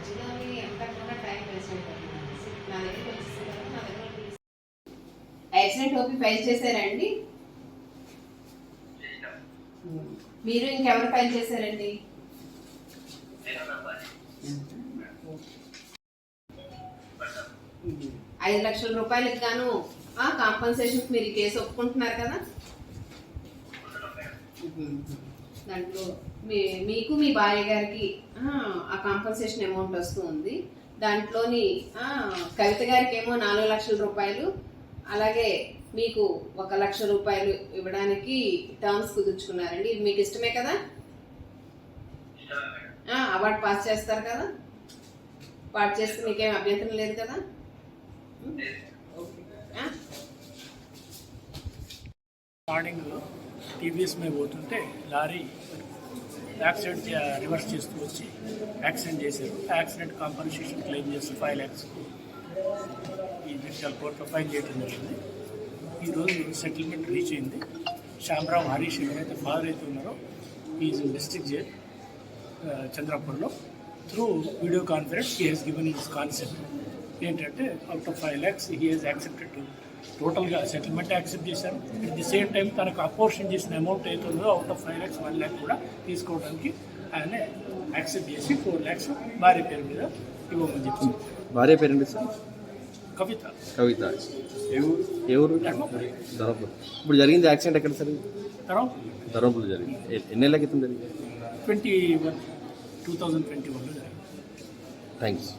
మధ్యలోని ఎంత కూడా time waste అయిపోతుంది. నా దగ్గరికి వచ్చేసిన తర్వాత నా దగ్గర యాక్సిడెంట్ ఓపీ ఫైల్ చేశారండి? మీరు ఇంకెవరు ఫైల్ చేశారండి? 5 లక్షల రూపాయలకు గాను కాంపన్సేషన్ మీరు ఈ కేసు ఒప్పుకుంటున్నారు కదా? దాంట్లో మీకు మీ భార్య గారికి ఆ కాంపన్సేషన్ అమౌంట్ వస్తుంది. దాంట్లోని కవిత గారికి ఏమో 4 లక్షల రూపాయలు, అలాగే మీకు 1 లక్ష రూపాయలు ఇవ్వడానికి టర్మ్స్ కుదుర్చుకున్నారండి. ఇది మీకు ఇష్టమే కదా? అవార్డు పాస్ చేస్తారు కదా? పాస్ చేస్తే మీకేం అభ్యంతరం లేదు కదా? మార్నింగ్ టీవీఎస్ మీద పోతుంటే లారీ యాక్సిడెంట్ రివర్స్ చేస్తూ వచ్చి యాక్సిడెంట్ చేశారు. యాక్సిడెంట్ కాంపన్సేషన్ క్లెయిమ్ చేస్తూ 5 lakhs ఈ జడ్జిల్ కోర్టులో ఫైల్ చేయడం జరిగింది. ఈరోజు సెటిల్మెంట్ రీచ్ అయింది. శ్యామరావు హరీష్ ఎవరైతే ఫాదర్ అయితే ఉన్నారో ఈజ్ డిస్ట్రిక్ట్ జైల్ చంద్రపూర్లో through video conference he has given his concept ఏంటంటే out of 5 lakhs he has accepted టోటల్గా సెటిల్మెంట్ యాక్సెప్ట్ చేశారు. అట్ ది సేమ్ టైం తనకు అపోర్షన్ చేసిన అమౌంట్ అయితే ఉందో అవుట్ ఆఫ్ 5 lakhs 1 lakh కూడా తీసుకోవడానికి ఆయన యాక్సెప్ట్ చేసి 4 lakhs భార్య పేరు మీద ఇవ్వమని చెప్పింది. భార్య పేరు సార్? కవిత. ఏ ఊరు? ధర్మపురం. ఇప్పుడు జరిగింది యాక్సిడెంట్ ఎక్కడ సార్? ధర్మపురం జరిగింది. ఎన్ని నెలల క్రితం జరిగింది? 2021లో జరిగింది. థ్యాంక్స్.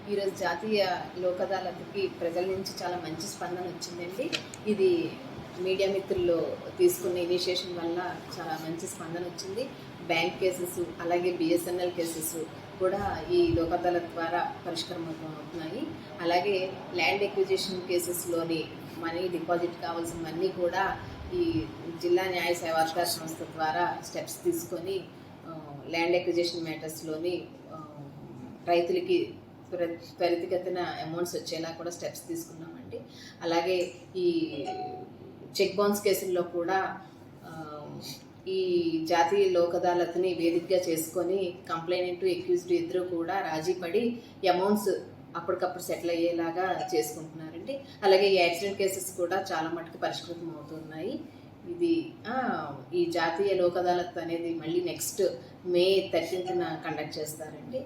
ఈరోజు జాతీయ లోక్ అదాలత్కి ప్రజల నుంచి చాలా మంచి స్పందన వచ్చిందండి. ఇది మీడియా మిత్రులు తీసుకున్న ఇనిషియేషన్ వల్ల చాలా మంచి స్పందన వచ్చింది. బ్యాంక్ కేసెస్ అలాగే బిఎస్ఎన్ఎల్ కేసెస్ కూడా ఈ లోక్ అదాలత్ ద్వారా పరిష్కారం అవుతున్నాయి. అలాగే ల్యాండ్ ఎక్విజిషన్ కేసెస్లోని మనీ డిపాజిట్ కావాల్సినవన్నీ కూడా ఈ జిల్లా న్యాయ సేవాధికార సంస్థ ద్వారా స్టెప్స్ తీసుకొని ల్యాండ్ ఎక్విజిషన్ మ్యాటర్స్లోని రైతులకి త్వరితగతిన అమౌంట్స్ వచ్చేలా కూడా స్టెప్స్ తీసుకున్నామండి. అలాగే ఈ చెక్ బౌన్స్ కేసుల్లో కూడా ఈ జాతీయ లోక్ అదాలత్ని వేదికగా చేసుకొని కంప్లైనెంట్ ఎక్యూజ్డ్ ఇద్దరు కూడా రాజీ పడి అమౌంట్స్ అప్పటికప్పుడు సెటిల్ అయ్యేలాగా చేసుకుంటున్నారండి. అలాగే ఈ యాక్సిడెంట్ కేసెస్ కూడా చాలా మటుకు పరిష్కృతం అవుతున్నాయి. ఇది ఈ జాతీయ లోక్ అదాలత్ అనేది మళ్ళీ నెక్స్ట్ May 13న కండక్ట్ చేస్తారండి.